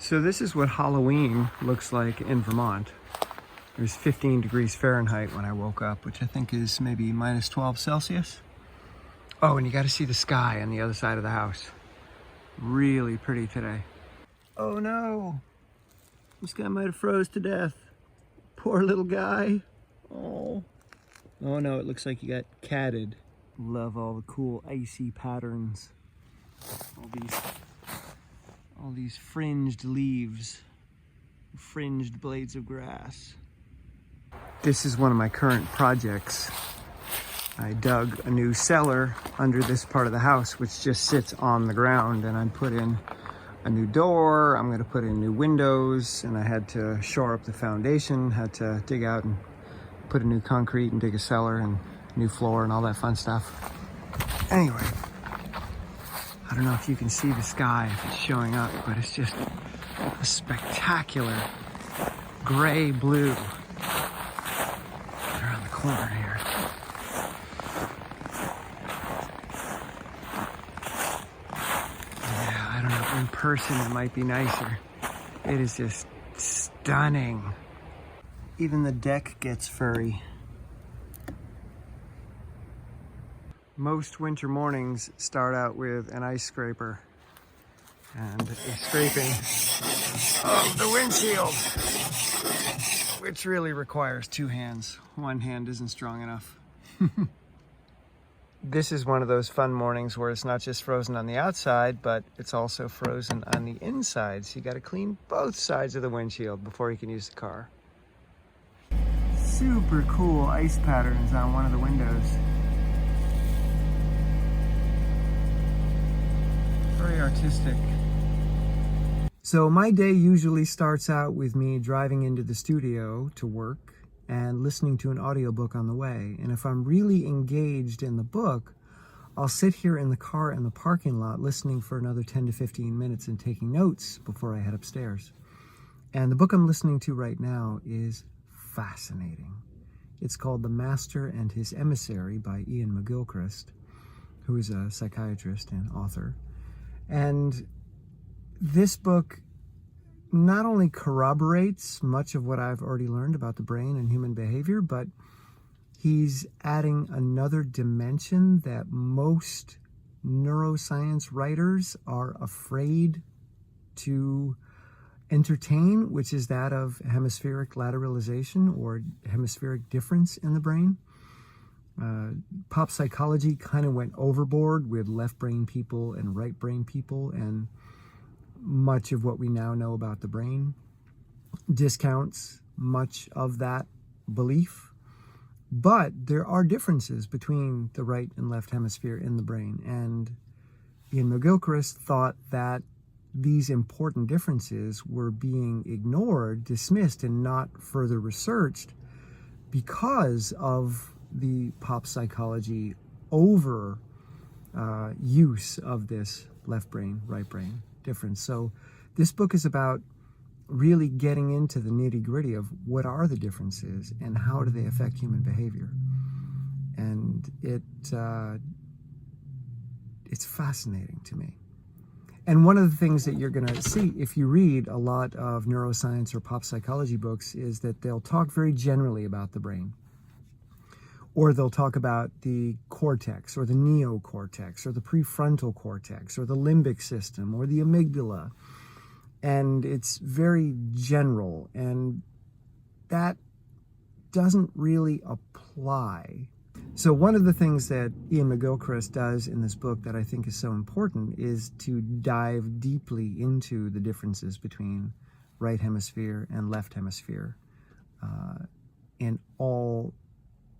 So this is what Halloween looks like in Vermont. It was 15 degrees Fahrenheit when I woke up, which I think is maybe minus 12 Celsius. Oh, and you got to see the sky on the other side of the house. Really pretty today. Oh no, this guy might have froze to death. Poor little guy. Oh no, it looks like he got catted. Love all the cool icy patterns. All these fringed leaves, fringed blades of grass. This is one of my current projects. I dug a new cellar under this part of the house, which just sits on the ground, and I put in a new door. I'm gonna put in new windows, and I had to shore up the foundation, had to dig out and put a new concrete and dig a cellar and new floor and all that fun stuff. Anyway, I don't know if you can see the sky, if it's showing up, but it's just a spectacular gray blue around the corner here. Yeah, I don't know, in person it might be nicer. It is just stunning. Even the deck gets furry. Most winter mornings start out with an ice scraper and a scraping of the windshield, which really requires two hands. One hand isn't strong enough. This is one of those fun mornings where it's not just frozen on the outside, but it's also frozen on the inside. So you got to clean both sides of the windshield before you can use the car. Super cool ice patterns on one of the windows. Very artistic. So my day usually starts out with me driving into the studio to work and listening to an audiobook on the way. And if I'm really engaged in the book, I'll sit here in the car in the parking lot listening for another 10 to 15 minutes and taking notes before I head upstairs. And the book I'm listening to right now is fascinating. It's called The Master and His Emissary by Ian McGilchrist, who is a psychiatrist and author. And this book not only corroborates much of what I've already learned about the brain and human behavior, but he's adding another dimension that most neuroscience writers are afraid to entertain, which is that of hemispheric lateralization or hemispheric difference in the brain. Pop psychology kind of went overboard with left brain people and right brain people, and much of what we now know about the brain discounts much of that belief. But there are differences between the right and left hemisphere in the brain, and Ian McGilchrist thought that these important differences were being ignored, dismissed, and not further researched because of the pop psychology over use of this left brain, right brain difference. So this book is about really getting into the nitty-gritty of what are the differences and how do they affect human behavior. And it's fascinating to me. And one of the things that you're going to see if you read a lot of neuroscience or pop psychology books is that they'll talk very generally about the brain. Or they'll talk about the cortex or the neocortex or the prefrontal cortex or the limbic system or the amygdala. And it's very general, and that doesn't really apply. So one of the things that Ian McGilchrist does in this book that I think is so important is to dive deeply into the differences between right hemisphere and left hemisphere in all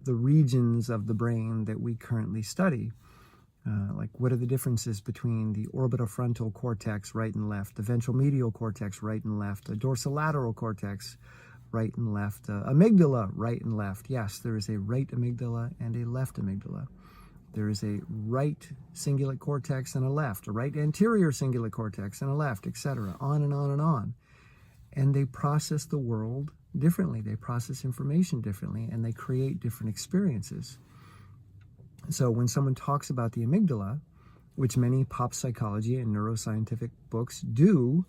the regions of the brain that we currently study. Like, what are the differences between the orbitofrontal cortex, right and left, the ventral medial cortex, right and left, the dorsolateral cortex, right and left, amygdala, right and left. Yes, there is a right amygdala and a left amygdala. There is a right cingulate cortex and a left, a right anterior cingulate cortex and a left, etc., on and on and on. And they process the world differently. They process information differently, and they create different experiences. So when someone talks about the amygdala, which many pop psychology and neuroscientific books do,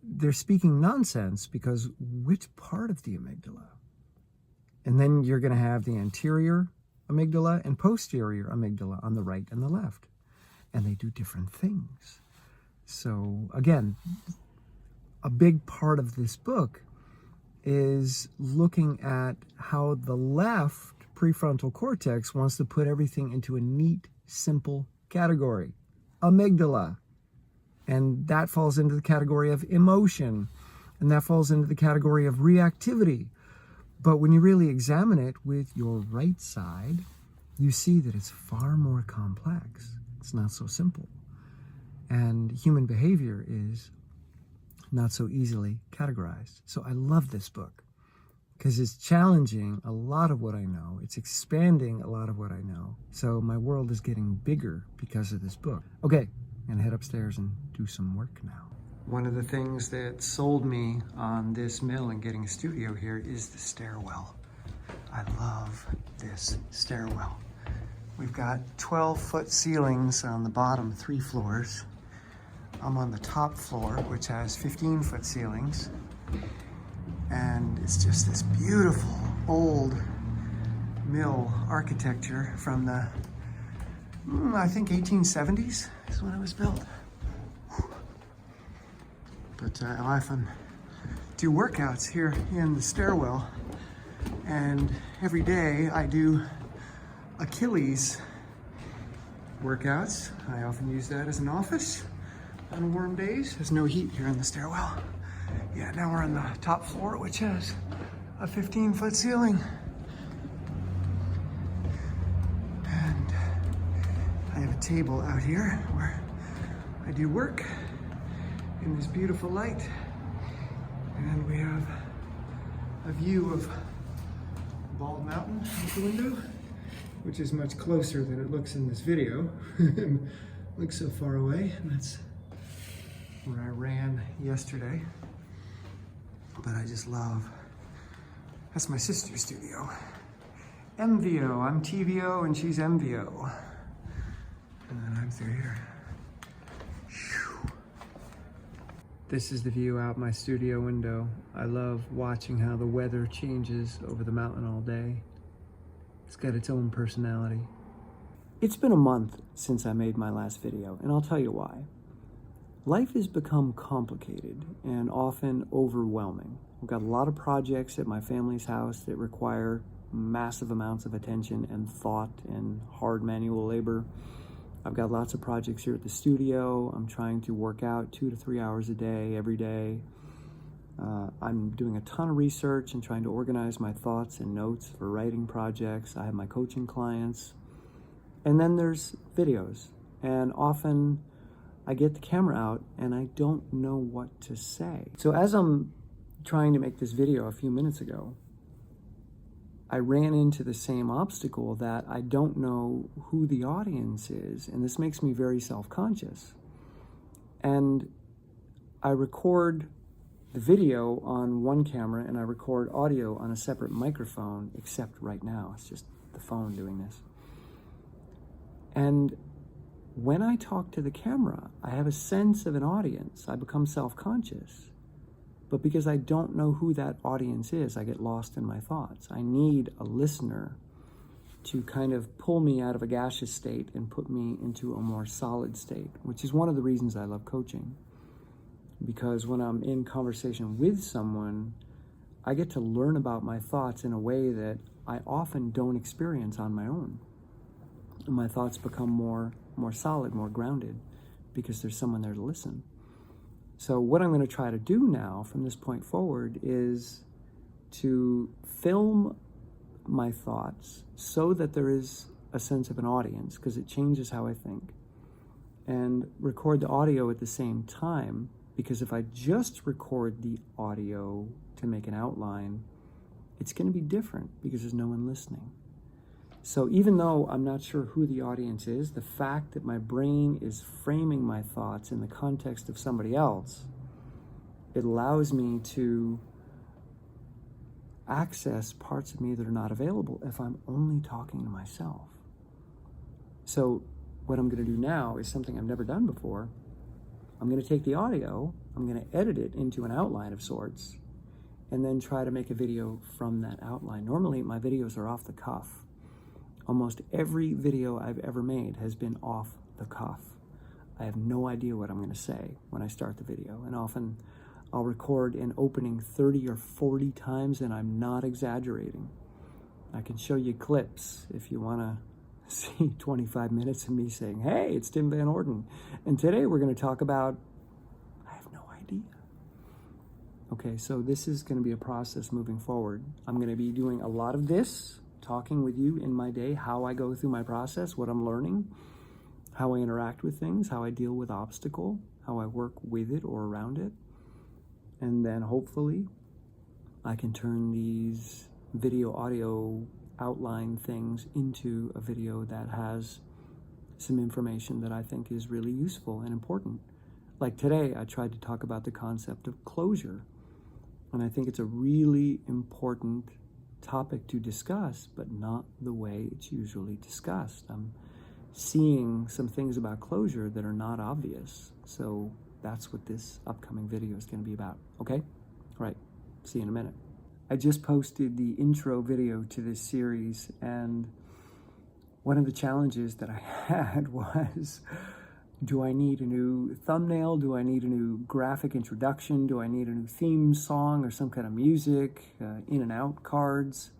they're speaking nonsense, because which part of the amygdala? And then you're going to have the anterior amygdala and posterior amygdala on the right and the left. And they do different things. So again, a big part of this book is looking at how the left prefrontal cortex wants to put everything into a neat, simple category. Amygdala. And that falls into the category of emotion. And that falls into the category of reactivity. But when you really examine it with your right side, you see that it's far more complex. It's not so simple. And human behavior is not so easily categorized. So I love this book because it's challenging a lot of what I know. It's expanding a lot of what I know. So my world is getting bigger because of this book. Okay, I'm gonna head upstairs and do some work now. One of the things that sold me on this mill and getting a studio here is the stairwell. I love this stairwell. We've got 12-foot ceilings on the bottom 3 floors. I'm on the top floor, which has 15-foot ceilings. And it's just this beautiful old mill architecture from the, I think 1870s is when it was built. But I often do workouts here in the stairwell. And every day I do Achilles workouts. I often use that as an office on warm days. There's no heat here in the stairwell. Yeah, now we're on the top floor, which has a 15-foot ceiling. And I have a table out here where I do work in this beautiful light. And we have a view of Bald Mountain out the window, which is much closer than it looks in this video. It looks so far away, and that's where I ran yesterday. But I just love, that's my sister's studio. MVO, I'm TVO and she's MVO. And then I'm through here. Whew. This is the view out my studio window. I love watching how the weather changes over the mountain all day. It's got its own personality. It's been a month since I made my last video, and I'll tell you why. Life has become complicated and often overwhelming. I've got a lot of projects at my family's house that require massive amounts of attention and thought and hard manual labor. I've got lots of projects here at the studio. I'm trying to work out 2 to 3 hours a day, every day. I'm doing a ton of research and trying to organize my thoughts and notes for writing projects. I have my coaching clients. And then there's videos. And often I get the camera out and I don't know what to say. So as I'm trying to make this video a few minutes ago, I ran into the same obstacle that I don't know who the audience is, and this makes me very self-conscious. And I record the video on one camera and I record audio on a separate microphone, except right now, it's just the phone doing this. And when I talk to the camera, I have a sense of an audience. I become self-conscious. But because I don't know who that audience is, I get lost in my thoughts. I need a listener to kind of pull me out of a gaseous state and put me into a more solid state, which is one of the reasons I love coaching. Because when I'm in conversation with someone, I get to learn about my thoughts in a way that I often don't experience on my own. And my thoughts become more solid, more grounded, because there's someone there to listen. So what I'm going to try to do now from this point forward is to film my thoughts so that there is a sense of an audience, because it changes how I think, and record the audio at the same time, because if I just record the audio to make an outline, it's going to be different because there's no one listening. So even though I'm not sure who the audience is, the fact that my brain is framing my thoughts in the context of somebody else, it allows me to access parts of me that are not available if I'm only talking to myself. So what I'm going to do now is something I've never done before. I'm going to take the audio, I'm going to edit it into an outline of sorts, and then try to make a video from that outline. Normally, my videos are off the cuff. Almost every video I've ever made has been off the cuff. I have no idea what I'm going to say when I start the video, and often I'll record an opening 30 or 40 times, and I'm not exaggerating. I can show you clips if you want to see 25 minutes of me saying, hey, it's Tim Van Orden, and today we're going to talk about, I have no idea. Okay, so this is going to be a process moving forward. I'm going to be doing a lot of this, talking with you in my day, how I go through my process, what I'm learning, how I interact with things, how I deal with obstacle, how I work with it or around it. And then hopefully I can turn these video audio outline things into a video that has some information that I think is really useful and important. Like today, I tried to talk about the concept of closure. And I think it's a really important topic to discuss, but not the way it's usually discussed. I'm seeing some things about closure that are not obvious. So that's what this upcoming video is going to be about. Okay? All right. See you in a minute. I just posted the intro video to this series, and one of the challenges that I had was, do I need a new thumbnail? Do I need a new graphic introduction? Do I need a new theme song or some kind of music, in and out cards?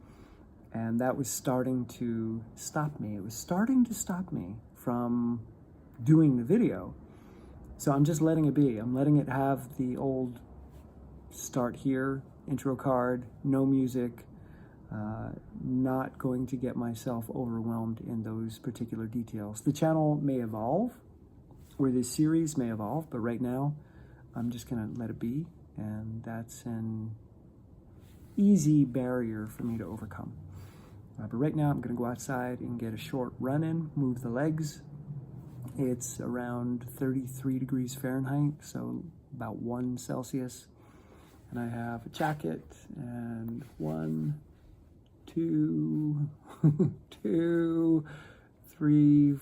And that was starting to stop me. It was starting to stop me from doing the video. So I'm just letting it be. I'm letting it have the old start here, intro card, no music, not going to get myself overwhelmed in those particular details. The channel may evolve, or this series may evolve, but right now I'm just gonna let it be, and that's an easy barrier for me to overcome. But right now I'm gonna go outside and get a short run in, move the legs. It's around 33 degrees Fahrenheit, so about 1 Celsius. And I have a jacket and 1, 2, 2, 3,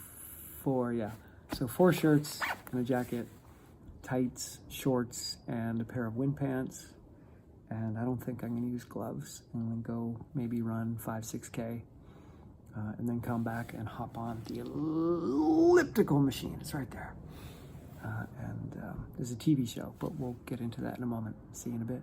4, yeah. So 4 shirts and a jacket, tights, shorts, and a pair of wind pants. And I don't think I'm gonna use gloves. I'm gonna go maybe run 5-6K and then come back and hop on the elliptical machine. It's right there. And there's a TV show, but we'll get into that in a moment. See you in a bit.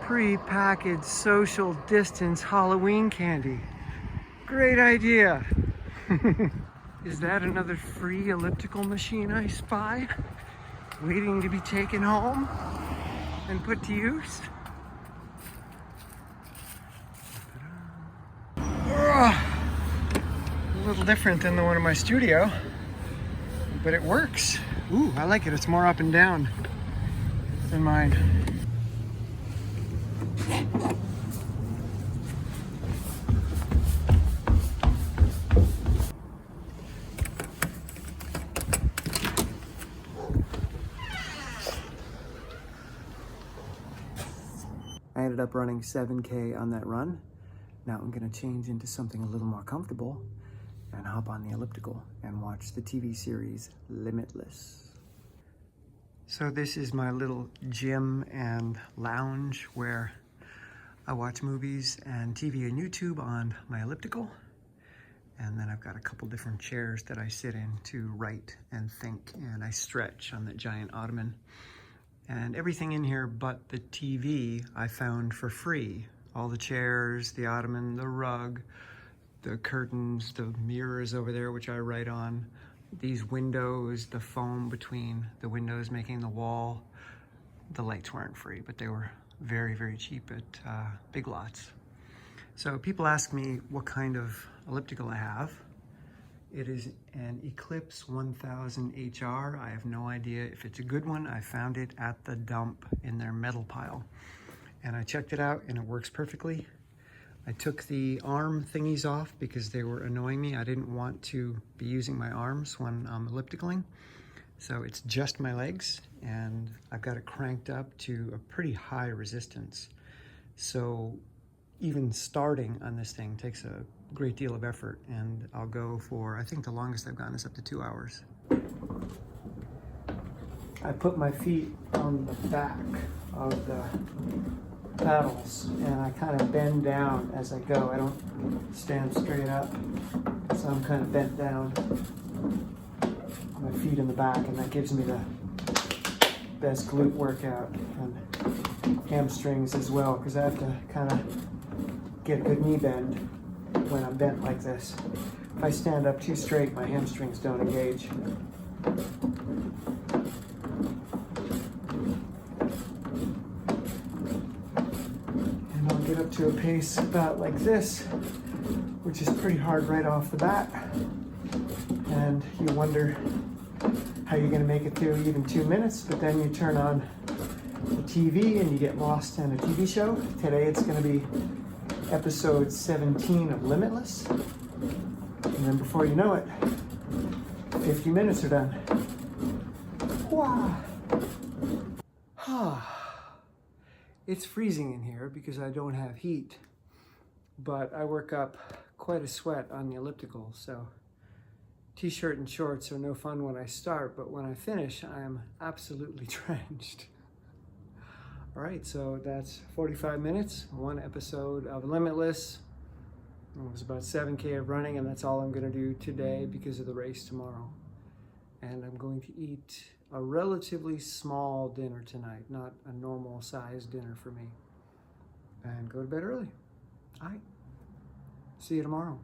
Pre-packaged social distance Halloween candy. Great idea. Is that another free elliptical machine I spy, waiting to be taken home and put to use? A little different than the one in my studio, but it works. Ooh, I like it. It's more up and down than mine. ended up running 7K on that run. Now I'm gonna change into something a little more comfortable and hop on the elliptical and watch the TV series Limitless. So this is my little gym and lounge where I watch movies and TV and YouTube on my elliptical. And then I've got a couple different chairs that I sit in to write and think, and I stretch on that giant ottoman. And everything in here but the TV I found for free. All the chairs, the ottoman, the rug, the curtains, the mirrors over there, which I write on, these windows, the foam between the windows making the wall. The lights weren't free, but they were very, very cheap at Big Lots. So people ask me what kind of elliptical I have. It is an Eclipse 1000 HR. I have no idea if it's a good one. I found it at the dump in their metal pile. And I checked it out and it works perfectly. I took the arm thingies off because they were annoying me. I didn't want to be using my arms when I'm ellipticaling. So it's just my legs, and I've got it cranked up to a pretty high resistance. So even starting on this thing takes a great deal of effort, and I'll go for, I think the longest I've gone is up to 2 hours. I put my feet on the back of the paddles and I kind of bend down as I go. I don't stand straight up, so I'm kind of bent down. My feet in the back, and that gives me the best glute workout and hamstrings as well, because I have to kind of get a good knee bend when I'm bent like this. If I stand up too straight, my hamstrings don't engage. And I'll get up to a pace about like this, which is pretty hard right off the bat. And you wonder how you're going to make it through even 2 minutes, but then you turn on the TV and you get lost in a TV show. Today it's going to be episode 17 of Limitless. And then before you know it, 50 minutes are done. Wow. It's freezing in here because I don't have heat, but I work up quite a sweat on the elliptical, so t-shirt and shorts are no fun when I start, but when I finish, I am absolutely drenched. All right, so that's 45 minutes, one episode of Limitless. It was about 7K of running, and that's all I'm gonna do today because of the race tomorrow. And I'm going to eat a relatively small dinner tonight, not a normal size dinner for me, and go to bed early. All right, see you tomorrow.